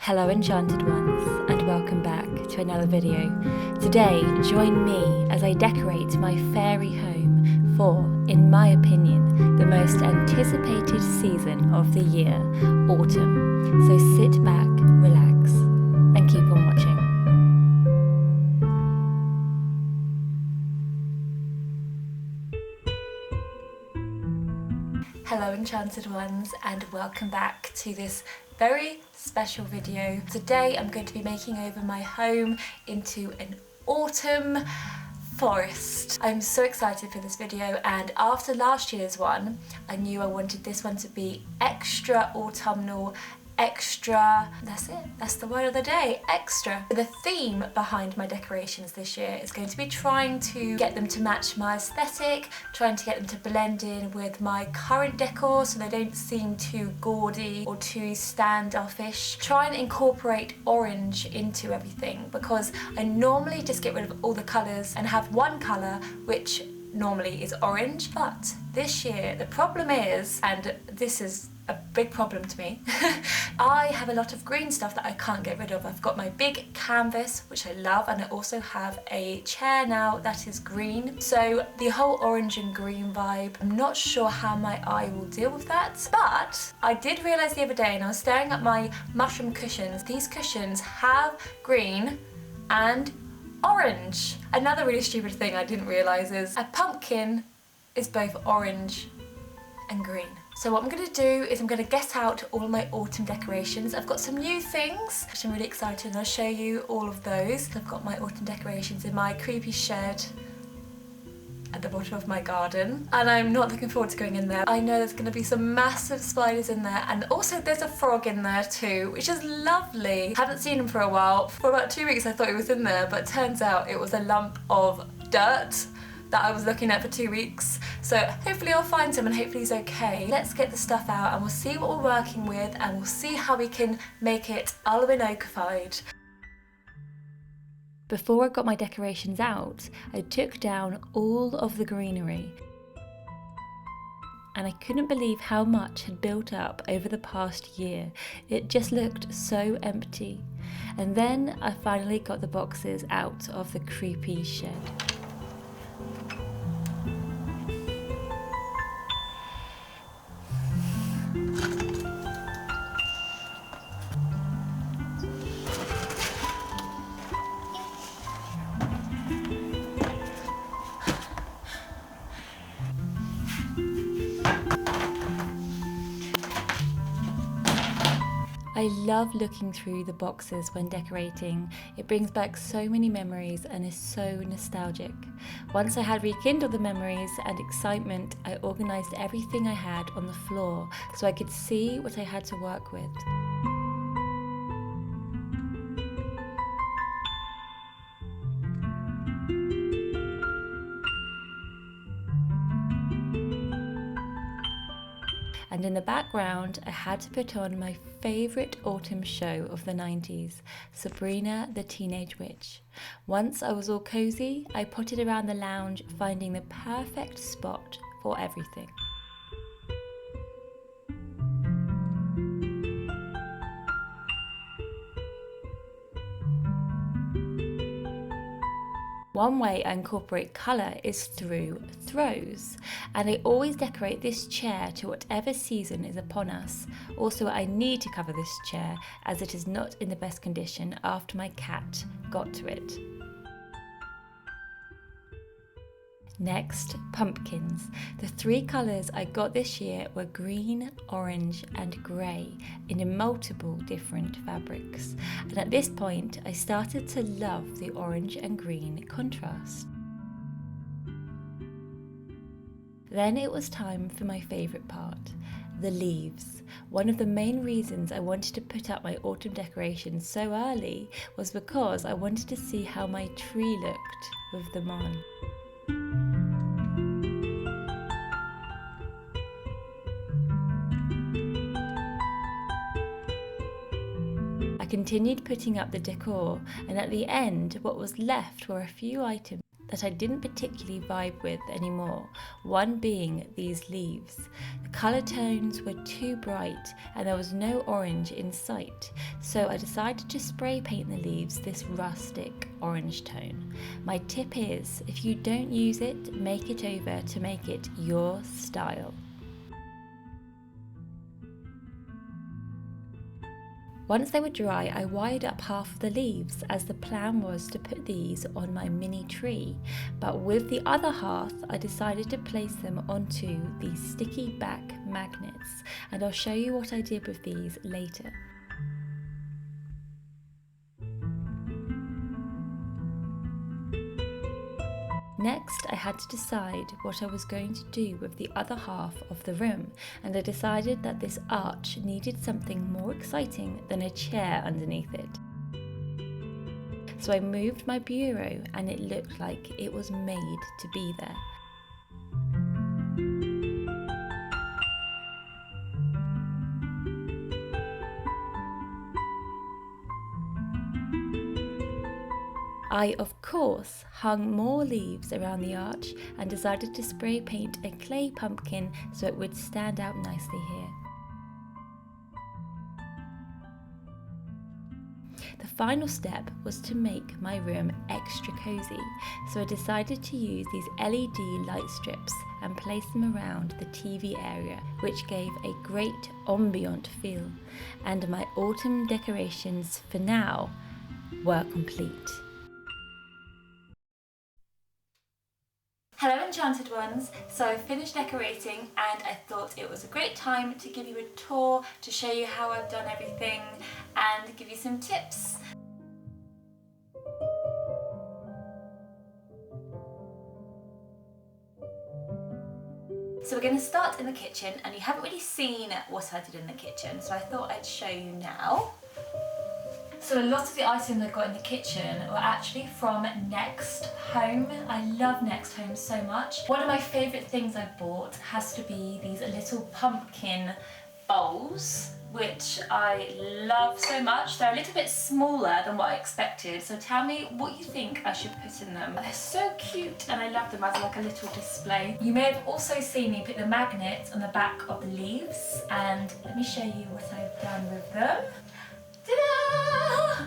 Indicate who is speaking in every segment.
Speaker 1: Hello Enchanted ones, and welcome back to another video. Today, join me as I decorate my fairy home for, in my opinion, the most anticipated season of the year, autumn. So sit back, relax, and keep on watching. Hello Enchanted ones, and welcome back to this very special video. Today I'm going to be making over my home into an autumn forest. I'm so excited for this video, and after last year's one I knew I wanted this one to be extra autumnal, extra, that's it, that's the word of the day, extra. The theme behind my decorations this year is going to be trying to get them to match my aesthetic, trying to get them to blend in with my current decor so they don't seem too gaudy or too standoffish. Try and incorporate orange into everything, because I normally just get rid of all the colours and have one colour which normally is orange, but this year the problem is, and this is a big problem to me, I have a lot of green stuff that I can't get rid of. I've got my big canvas, which I love, and I also have a chair now that is green. So the whole orange and green vibe, I'm not sure how my eye will deal with that, but I did realise the other day, and I was staring at my mushroom cushions, these cushions have green and orange. Another really stupid thing I didn't realise is a pumpkin is both orange and green. So what I'm going to do is I'm going to get out all my autumn decorations. I've got some new things which I'm really excited, and I'll show you all of those. I've got my autumn decorations in my creepy shed at the bottom of my garden, and I'm not looking forward to going in there. I know there's going to be some massive spiders in there, and also there's a frog in there too, which is lovely. Haven't seen him for a while. For about 2 weeks I thought he was in there, but turns out it was a lump of dirt that I was looking at for 2 weeks. So hopefully I'll find him and hopefully he's okay. Let's get the stuff out and we'll see what we're working with, and we'll see how we can make it Alwyn Oak-ified. Before I got my decorations out, I took down all of the greenery, and I couldn't believe how much had built up over the past year. It just looked so empty. And then I finally got the boxes out of the creepy shed. I love looking through the boxes when decorating. It brings back so many memories and is so nostalgic. Once I had rekindled the memories and excitement, I organised everything I had on the floor so I could see what I had to work with. And in the background, I had to put on my favourite autumn show of the 90s, Sabrina the Teenage Witch. Once I was all cosy, I potted around the lounge, finding the perfect spot for everything. One way I incorporate colour is through throws, and I always decorate this chair to whatever season is upon us. Also, I need to cover this chair as it is not in the best condition after my cat got to it. Next, pumpkins. The 3 colours I got this year were green, orange and grey in multiple different fabrics. And at this point I started to love the orange and green contrast. Then it was time for my favourite part, the leaves. One of the main reasons I wanted to put up my autumn decorations so early was because I wanted to see how my tree looked with them on. I continued putting up the decor, and at the end what was left were a few items. that I didn't particularly vibe with anymore, one being these leaves. The colour tones were too bright and there was no orange in sight, so I decided to spray paint the leaves this rustic orange tone. My tip is, if you don't use it, make it over to make it your style. Once they were dry, I wired up half of the leaves as the plan was to put these on my mini tree, but with the other half I decided to place them onto these sticky back magnets, and I'll show you what I did with these later. Next, I had to decide what I was going to do with the other half of the room, and I decided that this arch needed something more exciting than a chair underneath it. So I moved my bureau and it looked like it was made to be there. I, of course, hung more leaves around the arch and decided to spray paint a clay pumpkin so it would stand out nicely here. The final step was to make my room extra cozy, so I decided to use these LED light strips and place them around the TV area, which gave a great ambient feel, and my autumn decorations for now were complete. Hello Enchanted ones! So I finished decorating and I thought it was a great time to give you a tour to show you how I've done everything and give you some tips. So we're going to start in the kitchen, and you haven't really seen what I did in the kitchen, so I thought I'd show you now. So a lot of the items I got in the kitchen were actually from Next Home. I love Next Home so much. One of my favourite things I bought has to be these little pumpkin bowls, which I love so much. They're a little bit smaller than what I expected, so tell me what you think I should put in them. They're so cute and I love them as like a little display. You may have also seen me put the magnet on the back of the leaves, and let me show you what I've done with them. Ta-da!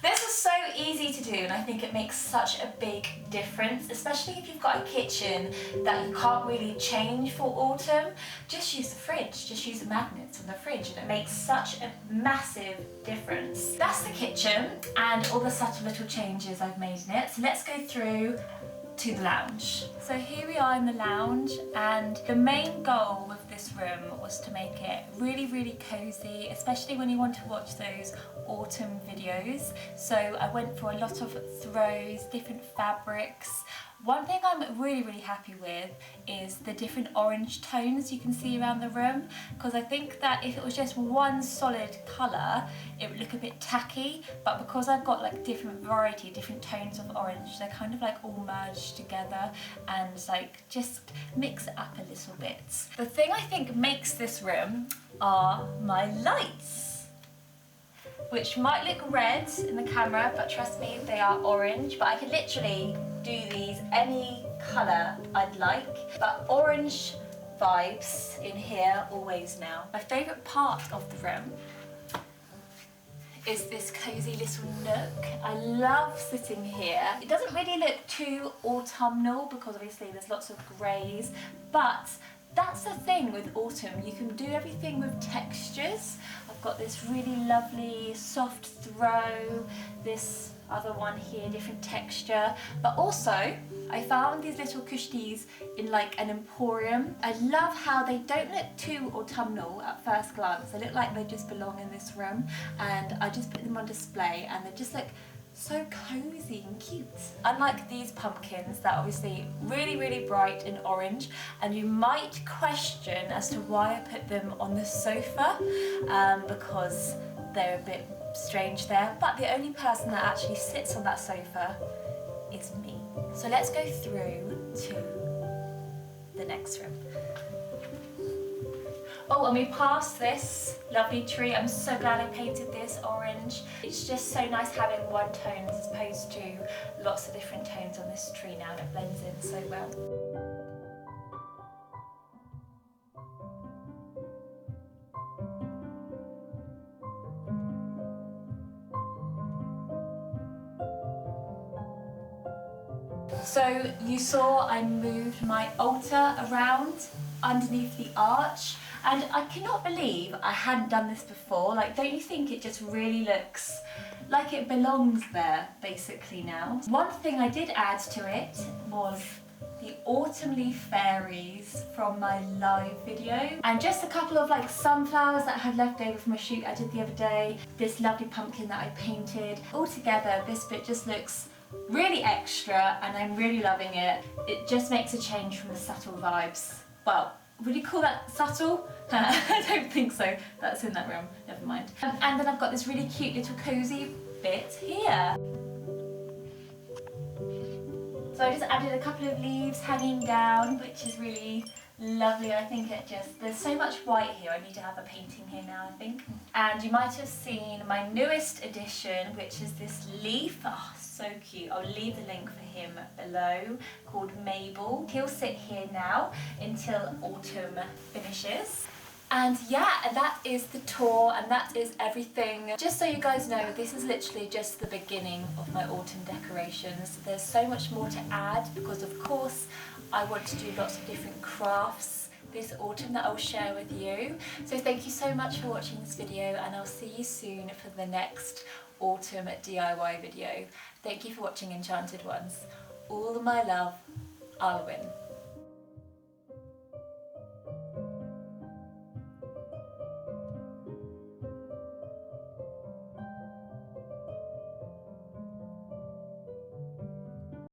Speaker 1: This is so easy to do, and I think it makes such a big difference, especially if you've got a kitchen that you can't really change for autumn. Just use the fridge, just use the magnets on the fridge, and it makes such a massive difference. That's the kitchen and all the subtle little changes I've made in it. So let's go through to the lounge. So here we are in the lounge, and the main goal with this room was to make it really cozy, especially when you want to watch those autumn videos. So I went for a lot of throws, different fabrics. One thing I'm really happy with is the different orange tones you can see around the room, because I think that if it was just one solid colour it would look a bit tacky, but because I've got like different variety, different tones of orange, they're kind of like all merged together and like just mix it up a little bit. The thing I think makes this room are my lights, which might look red in the camera, but trust me, they are orange. But I could literally do these any colour I'd like, but orange vibes in here always now. My favourite part of the room is this cosy little nook. I love sitting here. It doesn't really look too autumnal because obviously there's lots of greys, but that's the thing with autumn, you can do everything with textures. I've got this really lovely soft throw, this other one here, different texture, but also I found these little cushions in like an emporium. I love how they don't look too autumnal at first glance. They look like they just belong in this room, and I just put them on display and they just look so cozy and cute. Unlike these pumpkins that are obviously really bright in orange, and you might question as to why I put them on the sofa, because they're a bit strange there, but the only person that actually sits on that sofa is me. So let's go through to the next room. Oh, and we passed this lovely tree. I'm so glad I painted this orange. It's just so nice having one tone as opposed to lots of different tones on this tree now, and it blends in so well. So you saw I moved my altar around underneath the arch, and I cannot believe I hadn't done this before. Like, don't you think it just really looks like it belongs there basically now? One thing I did add to it was the autumn leaf fairies from my live video, and just a couple of like sunflowers that I had left over from a shoot I did the other day, this lovely pumpkin that I painted. Altogether this bit just looks really extra and I'm really loving it. It just makes a change from the subtle vibes. Well, would you call that subtle? I don't think so. That's in that room, never mind. And then I've got this really cute little cozy bit here. So I just added a couple of leaves hanging down, which is really lovely. I think it just, there's so much white here. I need to have a painting here now, I think. And you might have seen my newest addition, which is this leaf. Oh, so cute. I'll leave the link for him below, called Mabel. He'll sit here now until autumn finishes. And yeah, that is the tour and that is everything. Just so you guys know, this is literally just the beginning of my autumn decorations. There's so much more to add because of course I want to do lots of different crafts this autumn that I'll share with you. So thank you so much for watching this video and I'll see you soon for the next autumn DIY video. Thank you for watching Enchanted Ones. All of my love, Alwyn.